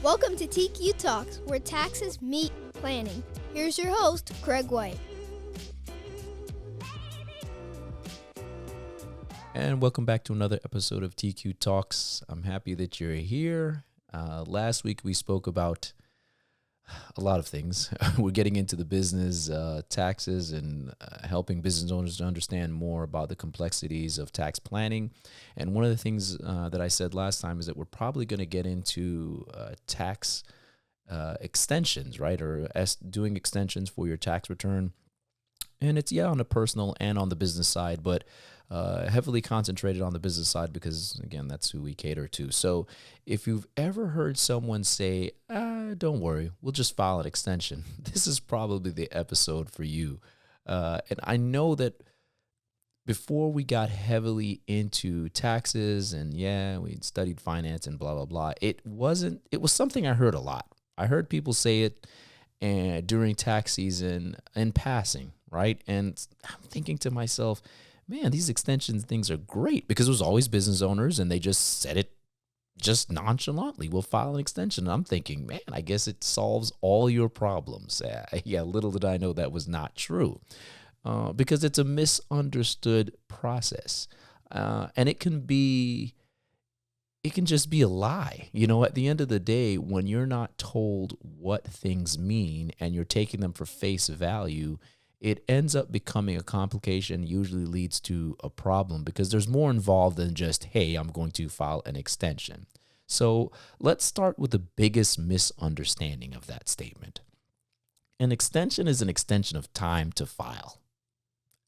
Welcome to TQ Talks, where taxes meet planning. Here's your host, Craig White. And welcome back to another episode of TQ Talks. I'm happy that you're here. Last week we spoke about a lot of things. We're getting into the business, taxes, and helping business owners to understand more about the complexities of tax planning. And one of the things that I said last time is that we're probably going to get into tax extensions, right? Or doing extensions for your tax return. And it's, on the personal and on the business side, but heavily concentrated on the business side because, again, that's who we cater to. So if you've ever heard someone say, don't worry, we'll just file an extension, this is probably the episode for you. And I know that before we got heavily into taxes and, we studied finance and blah, blah, blah, it was something I heard a lot. I heard people say it during tax season in passing, right? And I'm thinking to myself, man, these extension things are great because it was always business owners and they just said it just nonchalantly. We'll file an extension. And I'm thinking, man, I guess it solves all your problems. Little did I know that was not true because it's a misunderstood process. And it can just be a lie. At the end of the day, when you're not told what things mean and you're taking them for face value, it ends up becoming a complication, usually leads to a problem because there's more involved than just, hey, I'm going to file an extension. So let's start with the biggest misunderstanding of that statement. An extension is an extension of time to file.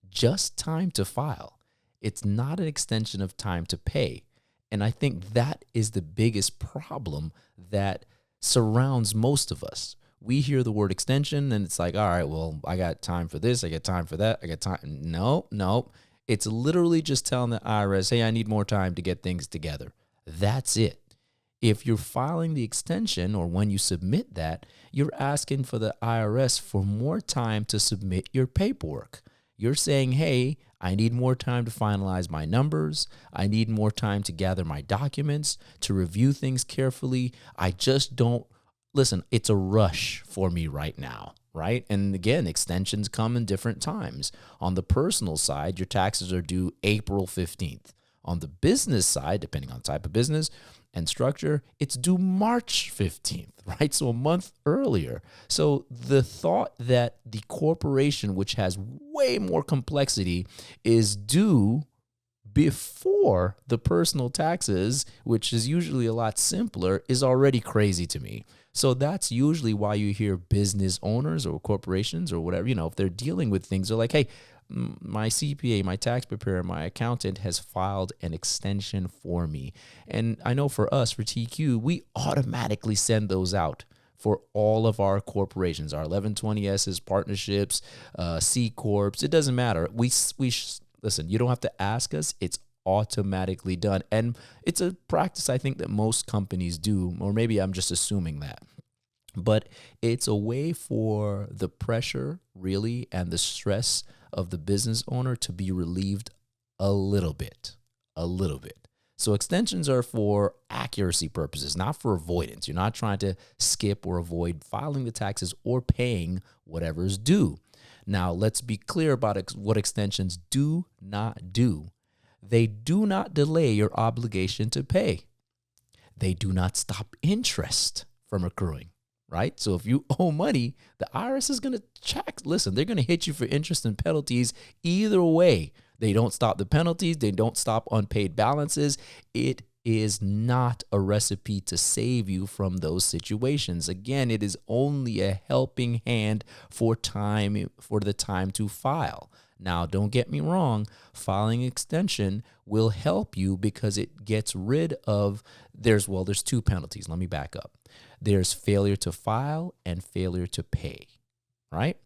Just time to file. It's not an extension of time to pay. And I think that is the biggest problem that surrounds most of us. We hear the word extension and it's like, all right, well, I got time for this. I got time for that. I got time. No. It's literally just telling the IRS, hey, I need more time to get things together. That's it. If you're filing the extension or when you submit that, you're asking for the IRS for more time to submit your paperwork. You're saying, hey, I need more time to finalize my numbers. I need more time to gather my documents, to review things carefully. I just don't. Listen, it's a rush for me right now, right? And again, extensions come in different times. On the personal side, your taxes are due April 15th. On the business side, depending on type of business and structure, it's due March 15th, right? So a month earlier. So the thought that the corporation, which has way more complexity, is due before the personal taxes, which is usually a lot simpler, is already crazy to me. So that's usually why you hear business owners or corporations or whatever, if they're dealing with things, they're like, hey, my CPA, my tax preparer, my accountant has filed an extension for me. And I know for us, for TQ, we automatically send those out for all of our corporations, our 1120S's, partnerships, C Corps. It doesn't matter. Listen, you don't have to ask us. It's automatically done. And it's a practice I think that most companies do, or maybe I'm just assuming that. But it's a way for the pressure, really, and the stress of the business owner to be relieved a little bit. So extensions are for accuracy purposes, not for avoidance. You're not trying to skip or avoid filing the taxes or paying whatever's due. Now, let's be clear about what extensions do not do. They do not delay your obligation to pay. They do not stop interest from accruing, right? So if you owe money, the IRS is going to check. Listen, they're going to hit you for interest and penalties either way. They don't stop the penalties. They don't stop unpaid balances. It is not a recipe to save you from those situations. Again, it is only a helping hand for the time to file. Now, don't get me wrong, filing extension will help you because it gets rid of, there's two penalties. Let me back up. There's failure to file and failure to pay, right?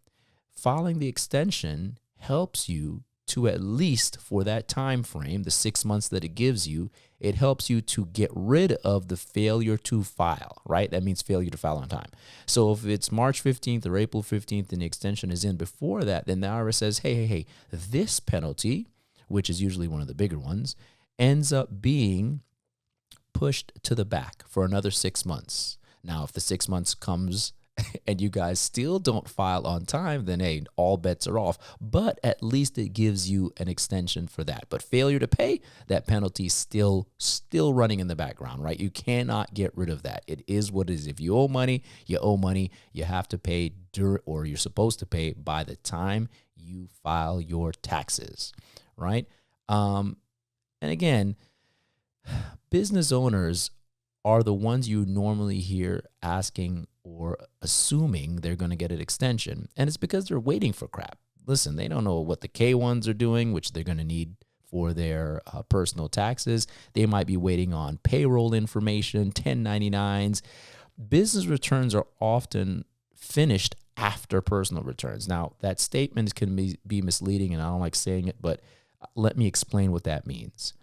Filing the extension helps you to, at least for that time frame, the 6 months that it gives you, it helps you to get rid of the failure to file, right? That means failure to file on time. So if it's March 15th or April 15th and the extension is in before that, then the IRS says, hey, this penalty, which is usually one of the bigger ones, ends up being pushed to the back for another 6 months. Now, if the 6 months comes and you guys still don't file on time, then hey, all bets are off. But at least it gives you an extension for that. But failure to pay, that penalty is still running in the background, right? You cannot get rid of that. It is what it is. If you owe money, you owe money. You have to pay or you're supposed to pay by the time you file your taxes, right? And again, business owners are the ones you normally hear asking or assuming they're going to get an extension. And it's because they're waiting for crap. Listen, they don't know what the K-1s are doing, which they're going to need for their personal taxes. They might be waiting on payroll information, 1099s. Business returns are often finished after personal returns. Now, that statement can be misleading, and I don't like saying it, but let me explain what that means.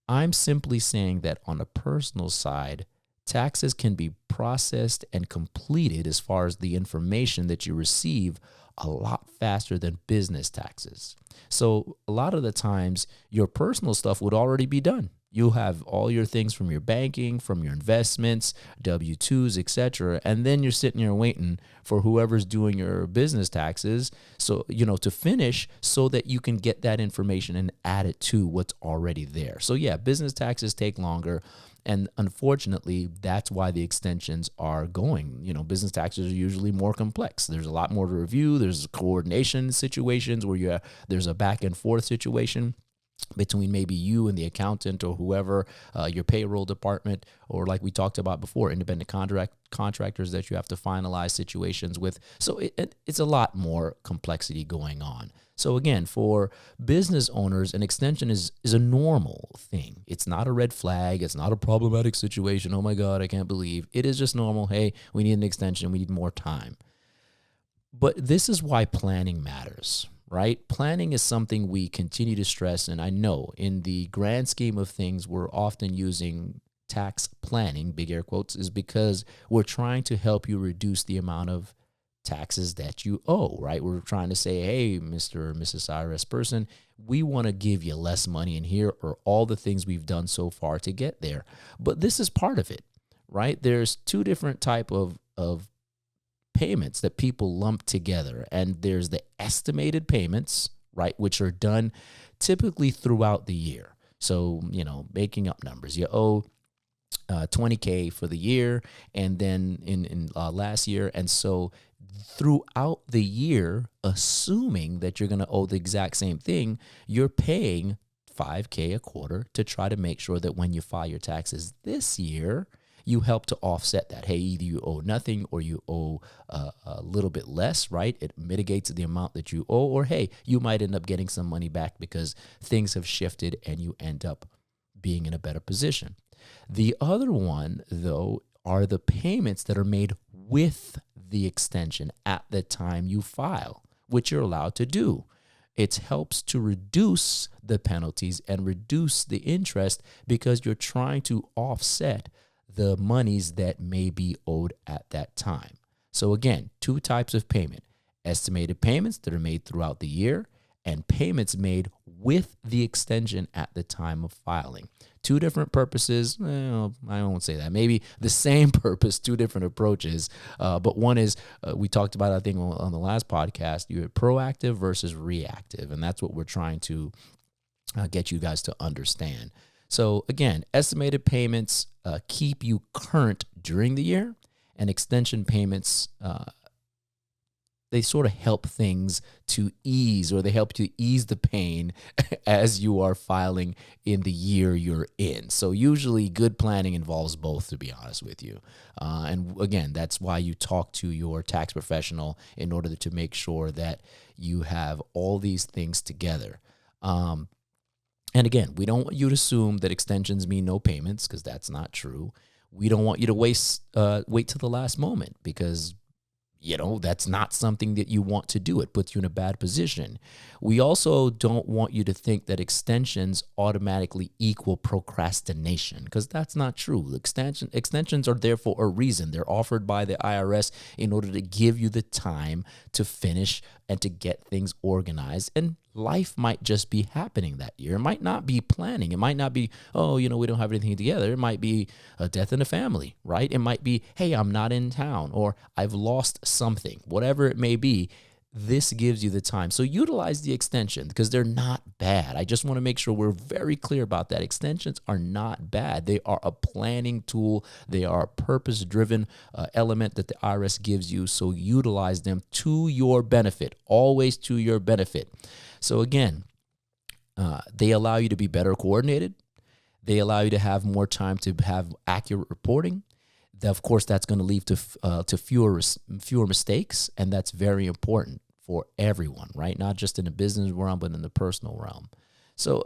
I'm simply saying that on a personal side, taxes can be processed and completed as far as the information that you receive a lot faster than business taxes. So a lot of the times, your personal stuff would already be done. You'll have all your things from your banking, from your investments, W-2s, etc. And then you're sitting here waiting for whoever's doing your business taxes, so to finish so that you can get that information and add it to what's already there. So yeah, business taxes take longer. And unfortunately, that's why the extensions are going. Business taxes are usually more complex. There's a lot more to review. There's coordination situations where there's a back and forth situation between maybe you and the accountant or whoever, your payroll department, or like we talked about before, independent contractors that you have to finalize situations with. So it's a lot more complexity going on. So again, for business owners, an extension is a normal thing. It's not a red flag. It's not a problematic situation. Oh my God, I can't believe. It is just normal. Hey, we need an extension. We need more time. But this is why planning matters, right? Planning is something we continue to stress. And I know in the grand scheme of things, we're often using tax planning, big air quotes, is because we're trying to help you reduce the amount of taxes that you owe, right? We're trying to say, hey, Mr. or Mrs. IRS person, we want to give you less money in here, or all the things we've done so far to get there. But this is part of it, right? There's two different type of payments that people lump together. And there's the estimated payments, right, which are done typically throughout the year. So, making up numbers, you owe $20K for the year, and then in last year. And so throughout the year, assuming that you're going to owe the exact same thing, you're paying $5K a quarter to try to make sure that when you file your taxes this year, you help to offset that. Hey, either you owe nothing or you owe a little bit less, right? It mitigates the amount that you owe, or hey, you might end up getting some money back because things have shifted and you end up being in a better position. The other one, though, are the payments that are made with the extension at the time you file, which you're allowed to do. It helps to reduce the penalties and reduce the interest because you're trying to offset the monies that may be owed at that time. So again, two types of payment: estimated payments that are made throughout the year, and payments made with the extension at the time of filing. Two different purposes. Well, I won't say that. Maybe the same purpose, two different approaches. But one is, we talked about, I think, on the last podcast, you're proactive versus reactive. And that's what we're trying to get you guys to understand. So again, estimated payments keep you current during the year, and extension payments, they sort of help things to ease, or they help to ease the pain as you are filing in the year you're in. So usually good planning involves both, to be honest with you. And again, that's why you talk to your tax professional in order to make sure that you have all these things together. And again, we don't want you to assume that extensions mean no payments, because that's not true. We don't want you to wait till the last moment, because that's not something that you want to do. It puts you in a bad position. We also don't want you to think that extensions automatically equal procrastination, because that's not true. Extensions are there for a reason. They're offered by the IRS in order to give you the time to finish and to get things organized. And life might just be happening that year. It might not be planning. It might not be, oh, we don't have anything together. It might be a death in the family, right? It might be, hey, I'm not in town, or I've lost something, whatever it may be. This gives you the time. So utilize the extension because they're not bad. I just want to make sure we're very clear about that. Extensions are not bad. They are a planning tool. They are a purpose-driven element that the IRS gives you. So utilize them to your benefit, always to your benefit. So again, they allow you to be better coordinated. They allow you to have more time to have accurate reporting. Of course, that's going to lead to fewer mistakes, and that's very important for everyone, right? Not just in the business realm, but in the personal realm. So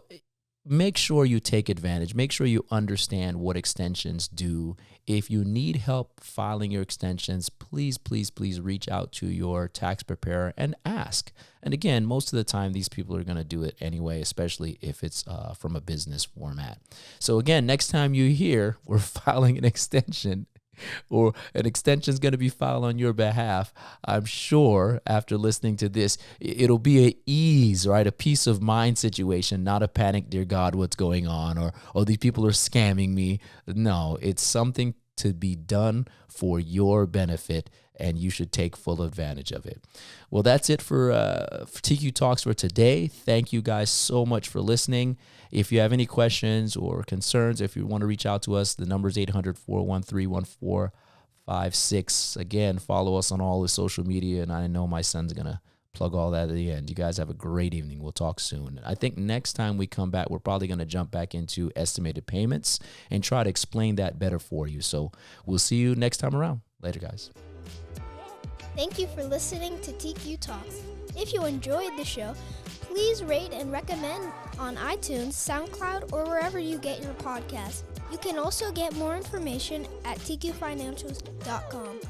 make sure you take advantage. Make sure you understand what extensions do. If you need help filing your extensions, please, please, please reach out to your tax preparer and ask. And again, most of the time, these people are going to do it anyway, especially if it's from a business format. So again, next time you hear we're filing an extension, or an extension is going to be filed on your behalf, I'm sure after listening to this, it'll be an ease, right? A peace of mind situation, not a panic, dear God, what's going on? Or, oh, these people are scamming me. No, it's something to be done for your benefit, and you should take full advantage of it. Well, that's it for TQ Talks for today. Thank you guys so much for listening. If you have any questions or concerns, if you want to reach out to us, the number is 800-413-1456. Again, follow us on all the social media, and I know my son's going to plug all that at the end. You guys have a great evening. We'll talk soon. I think next time we come back, we're probably going to jump back into estimated payments and try to explain that better for you. So we'll see you next time around. Later, guys. Thank you for listening to TQ Talks. If you enjoyed the show, please rate and recommend on iTunes, SoundCloud, or wherever you get your podcasts. You can also get more information at tqfinancials.com.